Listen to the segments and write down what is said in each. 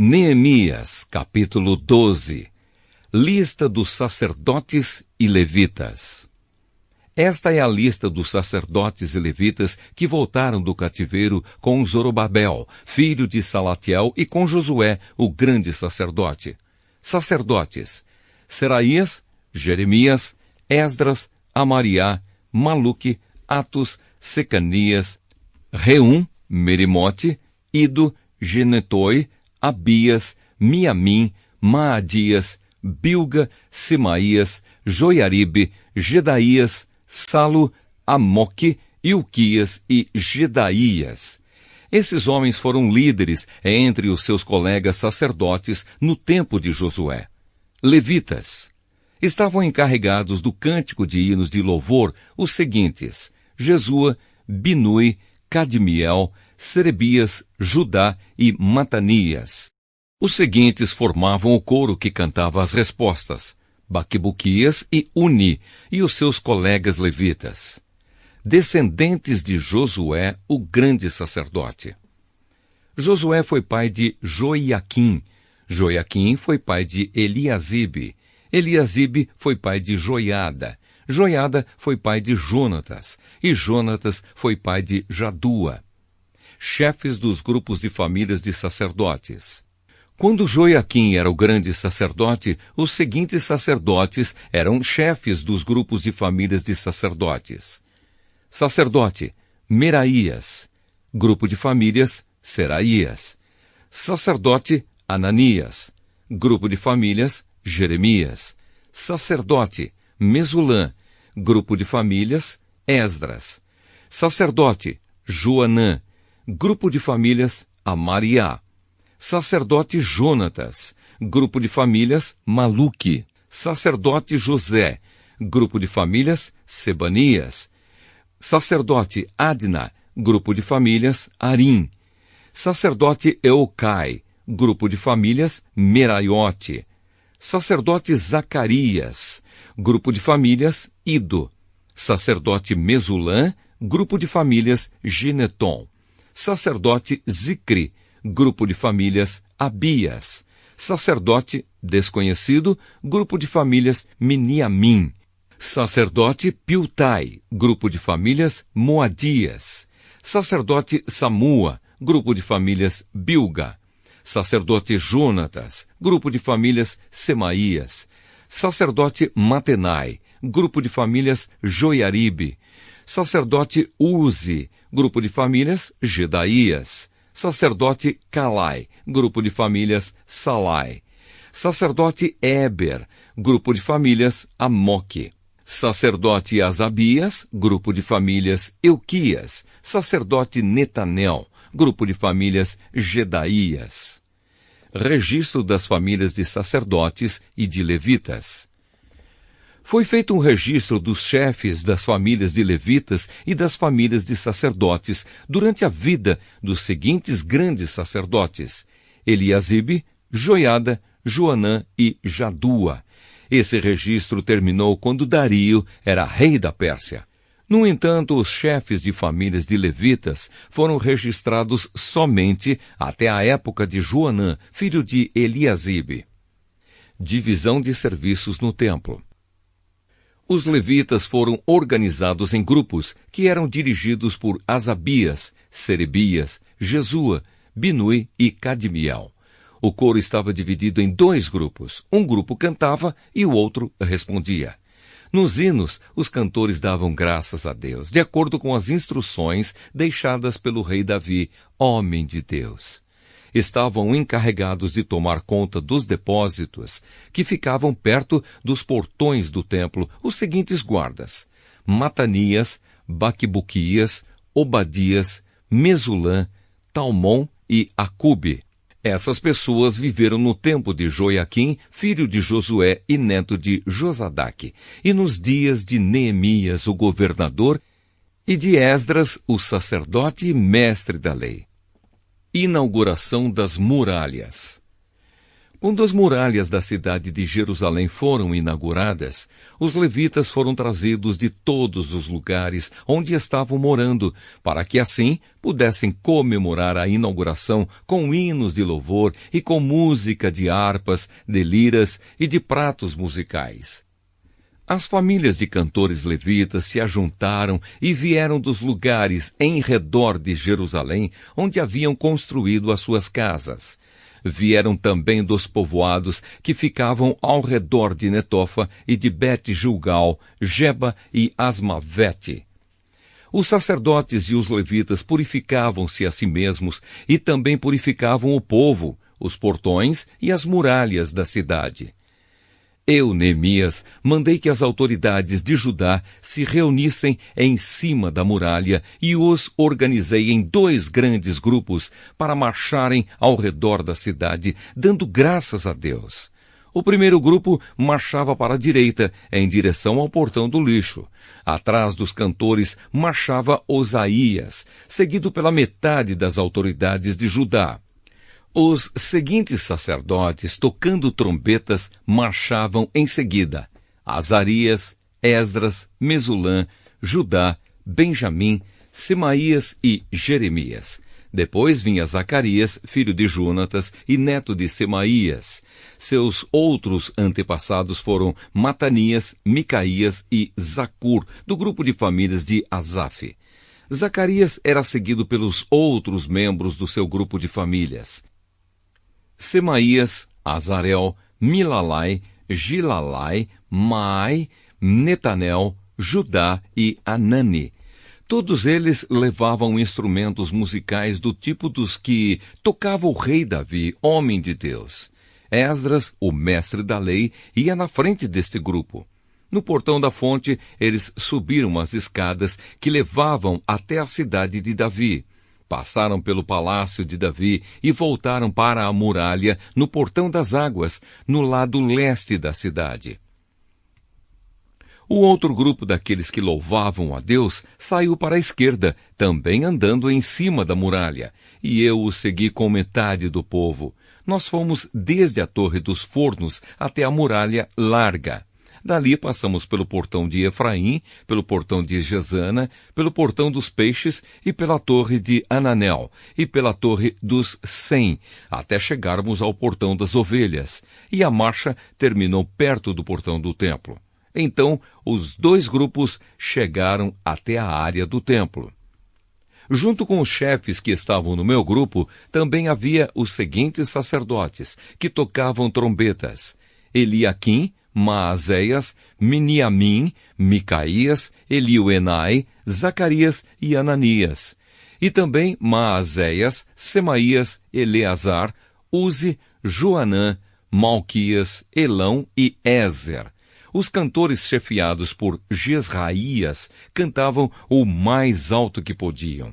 Neemias, capítulo 12. Lista dos sacerdotes e levitas. Esta é a lista dos sacerdotes e levitas que voltaram do cativeiro com Zorobabel, filho de Salatiel, e com Josué, o grande sacerdote. Sacerdotes: Seraías, Jeremias, Esdras, Amariá, Maluque, Atos, Secanias, Reum, Merimote, Ido, Genetoi, Abias, Miamim, Maadias, Bilga, Semaías, Joiaribe, Gedaías, Salo, Amoque, Ilquias e Gedaías. Esses homens foram líderes entre os seus colegas sacerdotes no tempo de Josué. Levitas estavam encarregados do cântico de hinos de louvor os seguintes: Jesua, Binui, Cadmiel, Serebias, Judá e Matanias. Os seguintes formavam o coro que cantava as respostas: Baquibuquias e Uni, e os seus colegas levitas. Descendentes de Josué, o grande sacerdote. Josué foi pai de Joiaquim. Joiaquim foi pai de Eliasibe. Eliasibe foi pai de Joiada. Joiada foi pai de Jonatas. E Jonatas foi pai de Jadua. Chefes dos grupos de famílias de sacerdotes. Quando Joiaquim era o grande sacerdote, os seguintes sacerdotes eram chefes dos grupos de famílias de sacerdotes. Sacerdote: Meraías. Grupo de famílias: Seraías. Sacerdote: Ananias. Grupo de famílias: Jeremias. Sacerdote: Mesulã. Grupo de famílias: Esdras. Sacerdote: Joanã. Grupo de famílias: Amariá. Sacerdote Jonatas. Grupo de famílias: Maluque. Sacerdote José. Grupo de famílias: Sebanias. Sacerdote Adna. Grupo de famílias: Arim. Sacerdote Eucai. Grupo de famílias: Meraiote. Sacerdote Zacarias. Grupo de famílias: Ido. Sacerdote Mesulã. Grupo de famílias: Gineton. Sacerdote Zicri. Grupo de famílias: Abias. Sacerdote desconhecido. Grupo de famílias: Miniamim. Sacerdote Piltai. Grupo de famílias: Moadias. Sacerdote Samua. Grupo de famílias: Bilga. Sacerdote Jonatas. Grupo de famílias: Semaías. Sacerdote Matenai. Grupo de famílias: Joiaribe. Sacerdote Uzi. Grupo de famílias: Gedaías. Sacerdote Calai. Grupo de famílias: Salai. Sacerdote Éber. Grupo de famílias: Amoque. Sacerdote Asabias. Grupo de famílias: Euquias. Sacerdote Netanel. Grupo de famílias: Gedaías. Registro das famílias de sacerdotes e de levitas. Foi feito um registro dos chefes das famílias de levitas e das famílias de sacerdotes durante a vida dos seguintes grandes sacerdotes: Eliasibe, Joiada, Joanã e Jadua. Esse registro terminou quando Dario era rei da Pérsia. No entanto, os chefes de famílias de levitas foram registrados somente até a época de Joanã, filho de Eliasibe. Divisão de serviços no templo. Os levitas foram organizados em grupos que eram dirigidos por Asabias, Serebias, Jesua, Binui e Cadmiel. O coro estava dividido em 2 grupos. Um grupo cantava e o outro respondia. Nos hinos, os cantores davam graças a Deus, de acordo com as instruções deixadas pelo rei Davi, homem de Deus. Estavam encarregados de tomar conta dos depósitos que ficavam perto dos portões do templo os seguintes guardas: Matanias, Baquibuquias, Obadias, Mesulã, Talmon e Acube. Essas pessoas viveram no tempo de Joiaquim, filho de Josué e neto de Josadaque, e nos dias de Neemias, o governador, e de Esdras, o sacerdote e mestre da lei. Inauguração das muralhas. Quando as muralhas da cidade de Jerusalém foram inauguradas, os levitas foram trazidos de todos os lugares onde estavam morando, para que assim pudessem comemorar a inauguração com hinos de louvor e com música de harpas, de liras e de pratos musicais. As famílias de cantores levitas se ajuntaram e vieram dos lugares em redor de Jerusalém, onde haviam construído as suas casas. Vieram também dos povoados que ficavam ao redor de Netofa e de Bet-Gilgal, Geba e Asmavete. Os sacerdotes e os levitas purificavam-se a si mesmos e também purificavam o povo, os portões e as muralhas da cidade. Eu, Neemias, mandei que as autoridades de Judá se reunissem em cima da muralha e os organizei em 2 grandes grupos para marcharem ao redor da cidade, dando graças a Deus. O primeiro grupo marchava para a direita, em direção ao portão do lixo. Atrás dos cantores marchava Osaías, seguido pela metade das autoridades de Judá. Os seguintes sacerdotes, tocando trombetas, marchavam em seguida: Azarias, Esdras, Mesulã, Judá, Benjamim, Semaías e Jeremias. Depois vinha Zacarias, filho de Jonatas e neto de Semaías. Seus outros antepassados foram Matanias, Micaías e Zacur, do grupo de famílias de Asaf. Zacarias era seguido pelos outros membros do seu grupo de famílias: Semaías, Azarel, Milalai, Gilalai, Maai, Netanel, Judá e Anani. Todos eles levavam instrumentos musicais do tipo dos que tocava o rei Davi, homem de Deus. Esdras, o mestre da lei, ia na frente deste grupo. No portão da fonte, eles subiram as escadas que levavam até a cidade de Davi. Passaram pelo palácio de Davi e voltaram para a muralha no portão das águas, no lado leste da cidade. O outro grupo daqueles que louvavam a Deus saiu para a esquerda, também andando em cima da muralha, e eu o segui com metade do povo. Nós fomos desde a Torre dos Fornos até a muralha larga. Dali passamos pelo portão de Efraim, pelo portão de Gesana, pelo portão dos Peixes e pela torre de Ananel, e pela torre dos Sem, até chegarmos ao portão das Ovelhas, e a marcha terminou perto do portão do templo. Então, os 2 grupos chegaram até a área do templo. Junto com os chefes que estavam no meu grupo, também havia os seguintes sacerdotes, que tocavam trombetas: Eliaquim, Maazéias, Miniamim, Micaías, Elioenai, Zacarias e Ananias. E também Maazéias, Semaías, Eleazar, Uzi, Joanã, Malquias, Elão e Ézer. Os cantores chefiados por Jesraías cantavam o mais alto que podiam.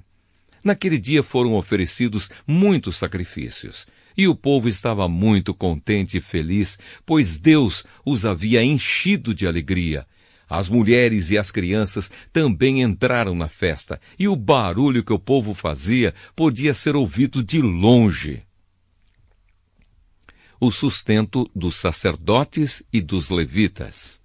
Naquele dia foram oferecidos muitos sacrifícios. E o povo estava muito contente e feliz, pois Deus os havia enchido de alegria. As mulheres e as crianças também entraram na festa, e o barulho que o povo fazia podia ser ouvido de longe. O sustento dos sacerdotes e dos levitas.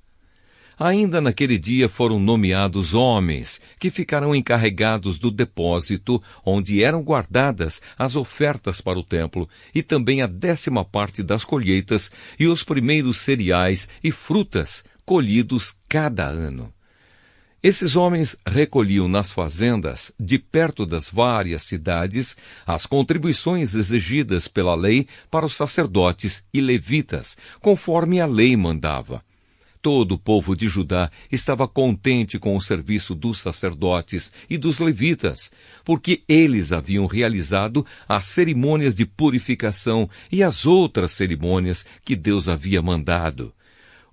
Ainda naquele dia foram nomeados homens que ficaram encarregados do depósito onde eram guardadas as ofertas para o templo e também a 10ª parte das colheitas e os primeiros cereais e frutas colhidos cada ano. Esses homens recolhiam nas fazendas, de perto das várias cidades, as contribuições exigidas pela lei para os sacerdotes e levitas, conforme a lei mandava. Todo o povo de Judá estava contente com o serviço dos sacerdotes e dos levitas, porque eles haviam realizado as cerimônias de purificação e as outras cerimônias que Deus havia mandado.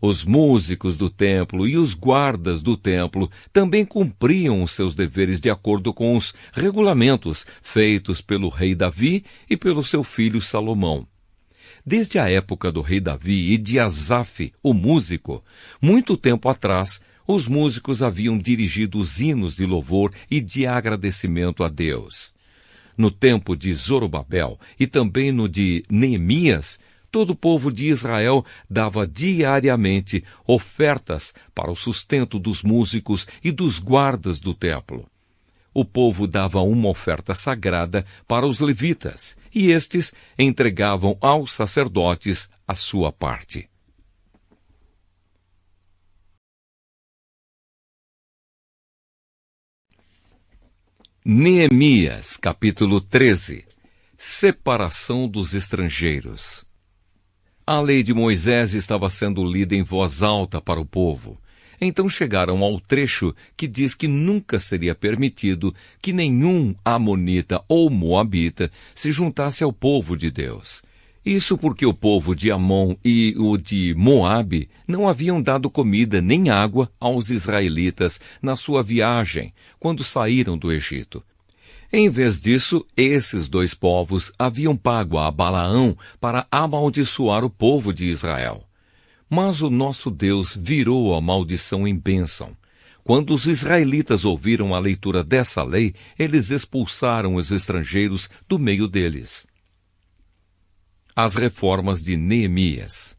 Os músicos do templo e os guardas do templo também cumpriam os seus deveres de acordo com os regulamentos feitos pelo rei Davi e pelo seu filho Salomão. Desde a época do rei Davi e de Asaf, o músico, muito tempo atrás, os músicos haviam dirigido os hinos de louvor e de agradecimento a Deus. No tempo de Zorobabel e também no de Neemias, Todo o povo de Israel dava diariamente ofertas para o sustento dos músicos e dos guardas do templo. O povo dava uma oferta sagrada para os levitas, e estes entregavam aos sacerdotes a sua parte. Neemias, capítulo 13. Separação dos estrangeiros. A lei de Moisés estava sendo lida em voz alta para o povo. Então chegaram ao trecho que diz que nunca seria permitido que nenhum amonita ou moabita se juntasse ao povo de Deus. Isso porque o povo de Amon e o de Moabe não haviam dado comida nem água aos israelitas na sua viagem, quando saíram do Egito. Em vez disso, esses dois povos haviam pago a Balaão para amaldiçoar o povo de Israel. Mas o nosso Deus virou a maldição em bênção. Quando os israelitas ouviram a leitura dessa lei, eles expulsaram os estrangeiros do meio deles. As reformas de Neemias.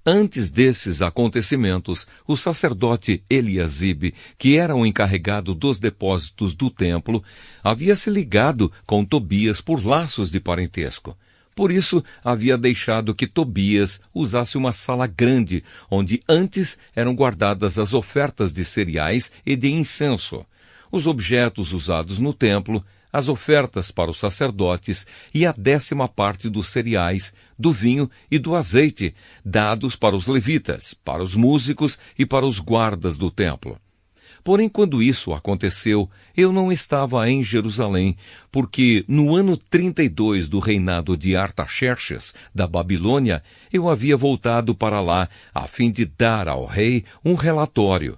Antes desses acontecimentos, o sacerdote Eliasibe, que era o encarregado dos depósitos do templo, havia se ligado com Tobias por laços de parentesco. Por isso, havia deixado que Tobias usasse uma sala grande, onde antes eram guardadas as ofertas de cereais e de incenso, os objetos usados no templo, as ofertas para os sacerdotes e a 10ª parte dos cereais, do vinho e do azeite, dados para os levitas, para os músicos e para os guardas do templo. Porém, quando isso aconteceu, eu não estava em Jerusalém, porque no ano 32 do reinado de Artaxerxes, da Babilônia, eu havia voltado para lá, a fim de dar ao rei um relatório.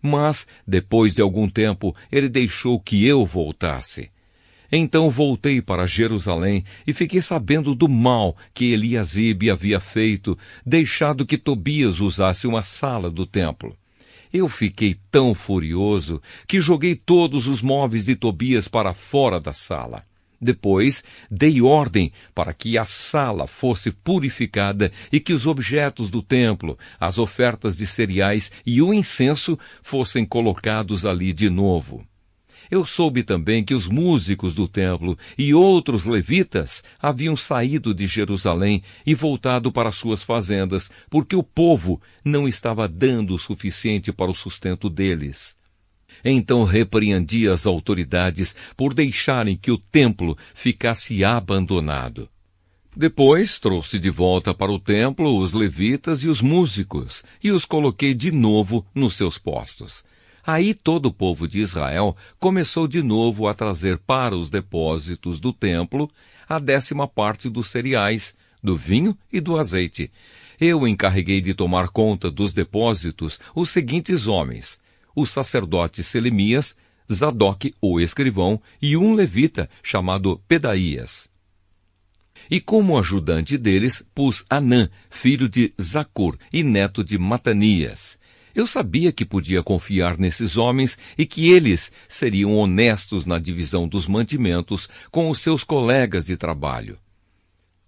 Mas, depois de algum tempo, ele deixou que eu voltasse. Então voltei para Jerusalém e fiquei sabendo do mal que Eliasibe havia feito, deixado que Tobias usasse uma sala do templo. Eu fiquei tão furioso que joguei todos os móveis de Tobias para fora da sala. Depois, dei ordem para que a sala fosse purificada e que os objetos do templo, as ofertas de cereais e o incenso fossem colocados ali de novo. Eu soube também que os músicos do templo e outros levitas haviam saído de Jerusalém e voltado para suas fazendas, porque o povo não estava dando o suficiente para o sustento deles. Então repreendi as autoridades por deixarem que o templo ficasse abandonado. Depois trouxe de volta para o templo os levitas e os músicos, e os coloquei de novo nos seus postos. Aí todo o povo de Israel começou de novo a trazer para os depósitos do templo a 10ª parte dos cereais, do vinho e do azeite. Eu encarreguei de tomar conta dos depósitos os seguintes homens: o sacerdote Selemias, Zadok, o escrivão, e um levita chamado Pedaías. E como ajudante deles pus Anã, filho de Zacur e neto de Matanias. Eu sabia que podia confiar nesses homens e que eles seriam honestos na divisão dos mantimentos com os seus colegas de trabalho.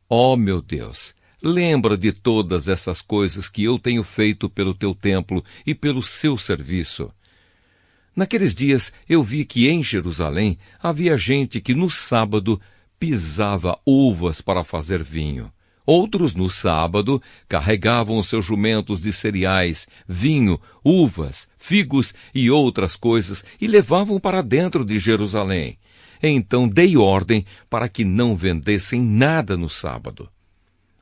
Ó meu Deus, lembra de todas essas coisas que eu tenho feito pelo teu templo e pelo seu serviço. Naqueles dias eu vi que em Jerusalém havia gente que no sábado pisava uvas para fazer vinho. Outros, no sábado, carregavam os seus jumentos de cereais, vinho, uvas, figos e outras coisas e levavam para dentro de Jerusalém. Então dei ordem para que não vendessem nada no sábado.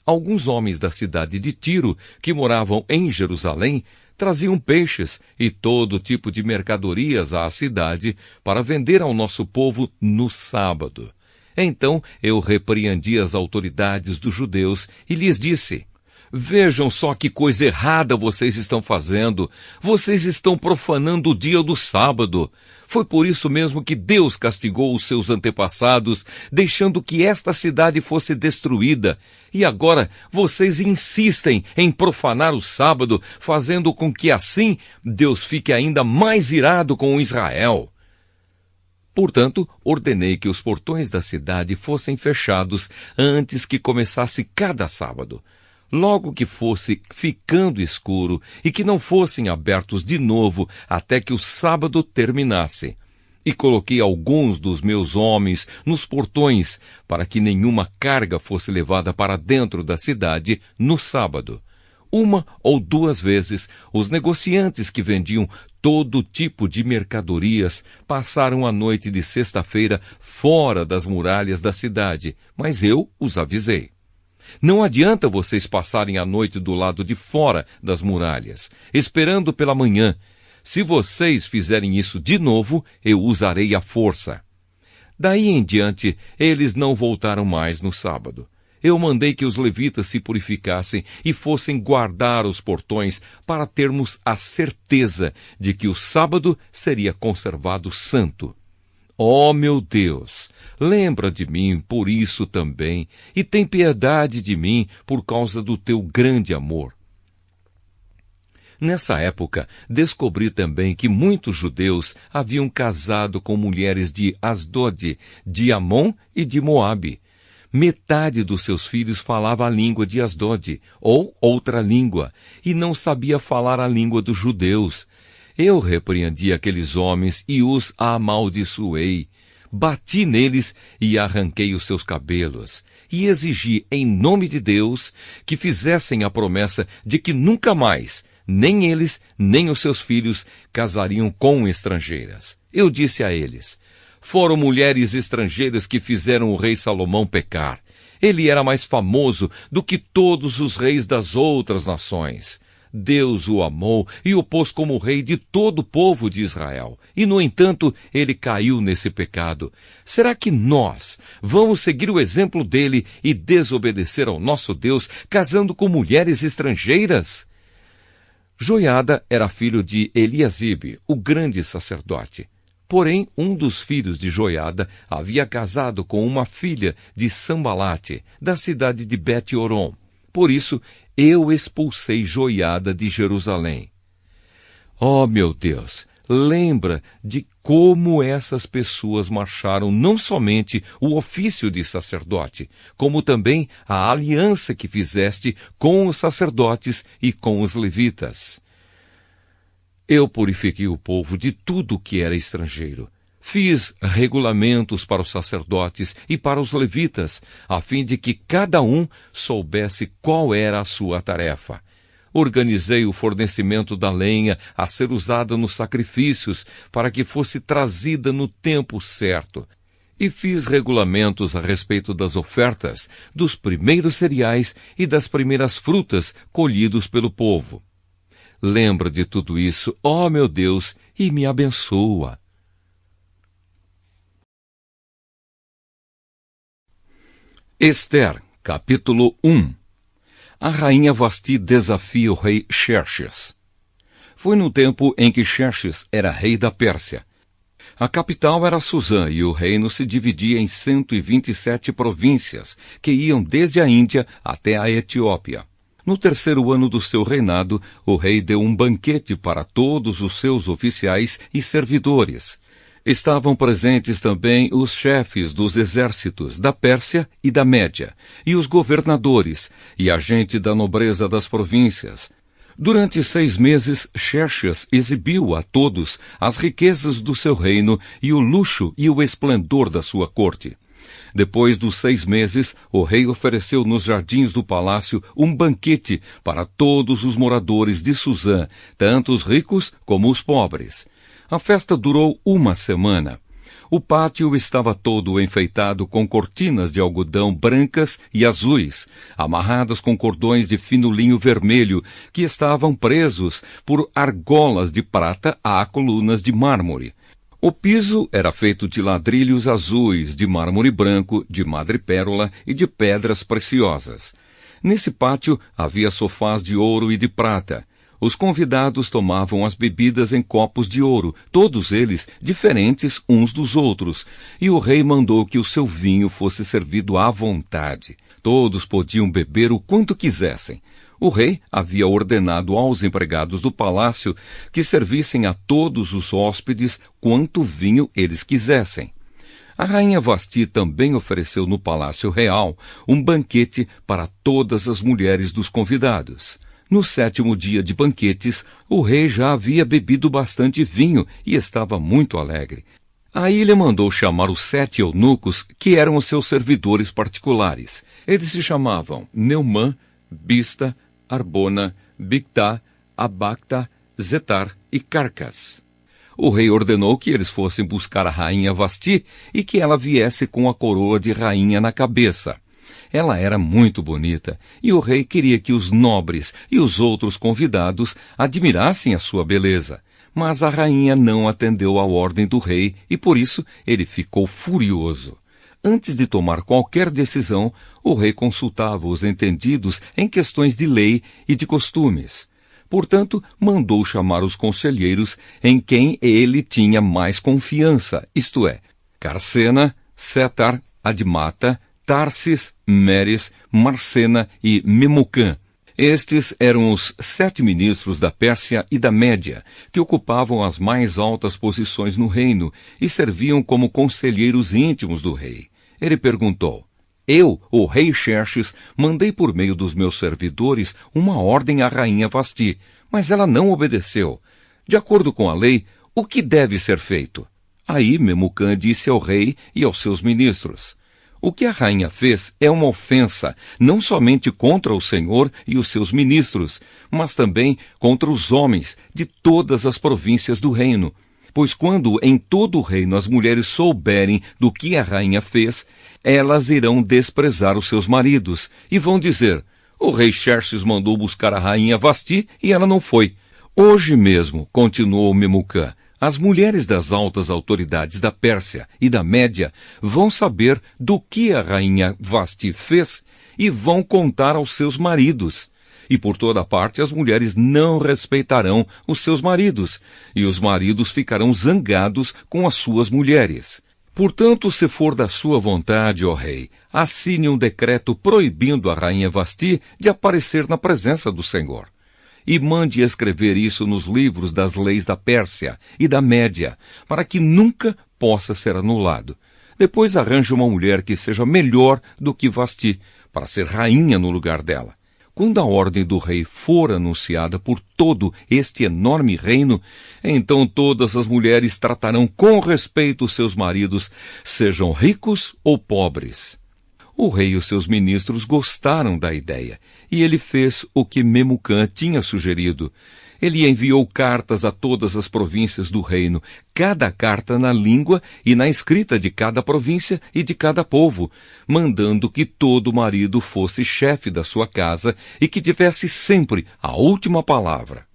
Alguns homens da cidade de Tiro, que moravam em Jerusalém, traziam peixes e todo tipo de mercadorias à cidade para vender ao nosso povo no sábado. Então eu repreendi as autoridades dos judeus e lhes disse: vejam só que coisa errada vocês estão fazendo. Vocês estão profanando o dia do sábado. Foi por isso mesmo que Deus castigou os seus antepassados, deixando que esta cidade fosse destruída. E agora vocês insistem em profanar o sábado, fazendo com que assim Deus fique ainda mais irado com Israel. Portanto, ordenei que os portões da cidade fossem fechados antes que começasse cada sábado. Logo que fosse ficando escuro e que não fossem abertos de novo até que o sábado terminasse. E coloquei alguns dos meus homens nos portões para que nenhuma carga fosse levada para dentro da cidade no sábado. Uma ou duas vezes, os negociantes que vendiam todo tipo de mercadorias passaram a noite de sexta-feira fora das muralhas da cidade, mas eu os avisei. Não adianta vocês passarem a noite do lado de fora das muralhas, esperando pela manhã. Se vocês fizerem isso de novo, eu usarei a força. Daí em diante, eles não voltaram mais no sábado. Eu mandei que os levitas se purificassem e fossem guardar os portões para termos a certeza de que o sábado seria conservado santo. Ó meu Deus, lembra de mim por isso também, e tem piedade de mim por causa do teu grande amor. Nessa época, descobri também que muitos judeus haviam casado com mulheres de Asdod, de Amon e de Moabe. Metade dos seus filhos falava a língua de Asdod, ou outra língua, e não sabia falar a língua dos judeus. Eu repreendi aqueles homens e os amaldiçoei. Bati neles e arranquei os seus cabelos. E exigi, em nome de Deus, que fizessem a promessa de que nunca mais, nem eles, nem os seus filhos, casariam com estrangeiras. Eu disse a eles: foram mulheres estrangeiras que fizeram o rei Salomão pecar. Ele era mais famoso do que todos os reis das outras nações. Deus o amou e o pôs como rei de todo o povo de Israel. E, no entanto, ele caiu nesse pecado. Será que nós vamos seguir o exemplo dele e desobedecer ao nosso Deus, casando com mulheres estrangeiras? Joiada era filho de Eliasibe, o grande sacerdote. Porém, um dos filhos de Joiada havia casado com uma filha de Sambalate, da cidade de Bet-Horon. Por isso, eu expulsei Joiada de Jerusalém. Ó meu Deus, lembra de como essas pessoas marcharam não somente o ofício de sacerdote, como também a aliança que fizeste com os sacerdotes e com os levitas. Eu purifiquei o povo de tudo que era estrangeiro. Fiz regulamentos para os sacerdotes e para os levitas, a fim de que cada um soubesse qual era a sua tarefa. Organizei o fornecimento da lenha a ser usada nos sacrifícios, para que fosse trazida no tempo certo. E fiz regulamentos a respeito das ofertas, dos primeiros cereais e das primeiras frutas colhidos pelo povo. Lembra de tudo isso, ó meu Deus, e me abençoa. Ester, capítulo 1. A rainha Vasti desafia o rei Xerxes. Foi no tempo em que Xerxes era rei da Pérsia. A capital era Suzã e o reino se dividia em 127 províncias, que iam desde a Índia até a Etiópia. No terceiro ano do seu reinado, o rei deu um banquete para todos os seus oficiais e servidores. Estavam presentes também os chefes dos exércitos da Pérsia e da Média, e os governadores, e a gente da nobreza das províncias. Durante 6 meses, Xerxes exibiu a todos as riquezas do seu reino e o luxo e o esplendor da sua corte. Depois dos 6 meses, o rei ofereceu nos jardins do palácio um banquete para todos os moradores de Suzã, tanto os ricos como os pobres. A festa durou 1 semana. O pátio estava todo enfeitado com cortinas de algodão brancas e azuis, amarradas com cordões de fino linho vermelho, que estavam presos por argolas de prata a colunas de mármore. O piso era feito de ladrilhos azuis, de mármore branco, de madrepérola e de pedras preciosas. Nesse pátio havia sofás de ouro e de prata. Os convidados tomavam as bebidas em copos de ouro, todos eles diferentes uns dos outros, e o rei mandou que o seu vinho fosse servido à vontade. Todos podiam beber o quanto quisessem. O rei havia ordenado aos empregados do palácio que servissem a todos os hóspedes quanto vinho eles quisessem. A rainha Vasti também ofereceu no palácio real um banquete para todas as mulheres dos convidados. No 7º dia de banquetes, o rei já havia bebido bastante vinho e estava muito alegre. Aí ele mandou chamar os 7 eunucos, que eram os seus servidores particulares. Eles se chamavam Neumã, Bista, Arbona, Bigtá, Abacta, Zetar e Carcas. O rei ordenou que eles fossem buscar a rainha Vasti e que ela viesse com a coroa de rainha na cabeça. Ela era muito bonita e o rei queria que os nobres e os outros convidados admirassem a sua beleza. Mas a rainha não atendeu à ordem do rei e por isso ele ficou furioso. Antes de tomar qualquer decisão, o rei consultava os entendidos em questões de lei e de costumes. Portanto, mandou chamar os conselheiros em quem ele tinha mais confiança, isto é, Carcena, Setar, Admata, Tarsis, Meres, Marcena e Memucã. Estes eram os 7 ministros da Pérsia e da Média, que ocupavam as mais altas posições no reino e serviam como conselheiros íntimos do rei. Ele perguntou: eu, o rei Xerxes, mandei por meio dos meus servidores uma ordem à rainha Vasti, mas ela não obedeceu. De acordo com a lei, o que deve ser feito? Aí Memucã disse ao rei e aos seus ministros: o que a rainha fez é uma ofensa, não somente contra o Senhor e os seus ministros, mas também contra os homens de todas as províncias do reino. Pois quando em todo o reino as mulheres souberem do que a rainha fez, elas irão desprezar os seus maridos e vão dizer: o rei Xerxes mandou buscar a rainha Vasti e ela não foi. Hoje mesmo, continuou Memucã, as mulheres das altas autoridades da Pérsia e da Média vão saber do que a rainha Vasti fez e vão contar aos seus maridos. E por toda parte as mulheres não respeitarão os seus maridos, e os maridos ficarão zangados com as suas mulheres. Portanto, se for da sua vontade, ó rei, assine um decreto proibindo a rainha Vasti de aparecer na presença do Senhor. E mande escrever isso nos livros das leis da Pérsia e da Média, para que nunca possa ser anulado. Depois arranje uma mulher que seja melhor do que Vasti, para ser rainha no lugar dela. Quando a ordem do rei for anunciada por todo este enorme reino, então todas as mulheres tratarão com respeito os seus maridos, sejam ricos ou pobres. O rei e os seus ministros gostaram da ideia, e ele fez o que Memucã tinha sugerido. Ele enviou cartas a todas as províncias do reino, cada carta na língua e na escrita de cada província e de cada povo, mandando que todo marido fosse chefe da sua casa e que tivesse sempre a última palavra.